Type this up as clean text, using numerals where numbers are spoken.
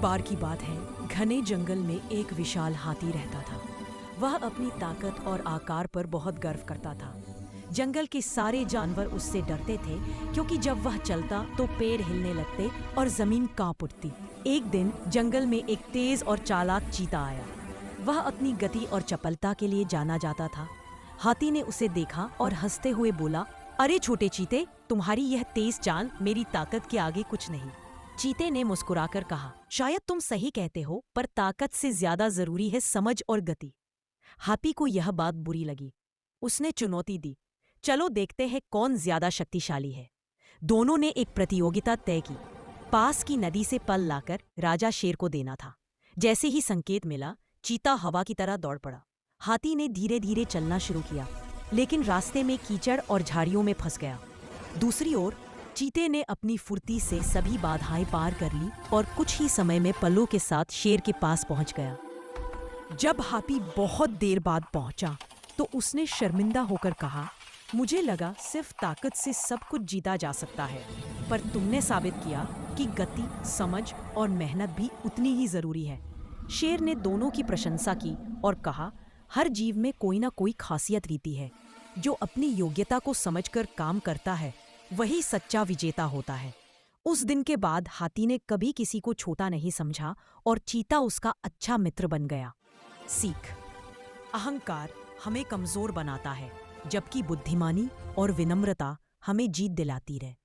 बार की बात है, घने जंगल में एक विशाल हाथी रहता था। वह अपनी ताकत और आकार पर बहुत गर्व करता था। जंगल के सारे जानवर उससे डरते थे, क्योंकि जब वह चलता तो पेड़ हिलने लगते और जमीन कांप उठती। एक दिन जंगल में एक तेज और चालाक चीता आया। वह अपनी गति और चपलता के लिए जाना जाता था। हाथी ने उसे देखा और हंसते हुए बोला, अरे छोटे चीते, तुम्हारी यह तेज चाल मेरी ताकत के आगे कुछ नहीं। चीते ने मुस्कुराकर कहा, शायद तुम सही कहते हो, पर ताकत से ज्यादा जरूरी है समझ और गति। हाथी को यह बात बुरी लगी। उसने चुनौती दी, चलो देखते हैं कौन ज्यादा शक्तिशाली है। दोनों ने एक प्रतियोगिता तय की। पास की नदी से पल लाकर राजा शेर को देना था। जैसे ही संकेत मिला, चीता हवा की तरह दौड़ पड़ा। हाथी ने धीरे धीरे चलना शुरू किया, लेकिन रास्ते में कीचड़ और झाड़ियों में फंस गया। दूसरी ओर चीते ने अपनी फुर्ती से सभी बाधाएं पार कर ली और कुछ ही समय में पलों के साथ शेर के पास पहुंच गया। जब हाथी बहुत देर बाद पहुंचा तो उसने शर्मिंदा होकर कहा, मुझे लगा सिर्फ ताकत से सब कुछ जीता जा सकता है, पर तुमने साबित किया कि गति, समझ और मेहनत भी उतनी ही जरूरी है। शेर ने दोनों की प्रशंसा की और कहा, हर जीव में कोई ना कोई खासियत रहती है। जो अपनी योग्यता को समझकर काम करता है, वही सच्चा विजेता होता है। उस दिन के बाद हाथी ने कभी किसी को छोटा नहीं समझा और चीता उसका अच्छा मित्र बन गया। सीख: अहंकार हमें कमजोर बनाता है, जबकि बुद्धिमानी और विनम्रता हमें जीत दिलाती है।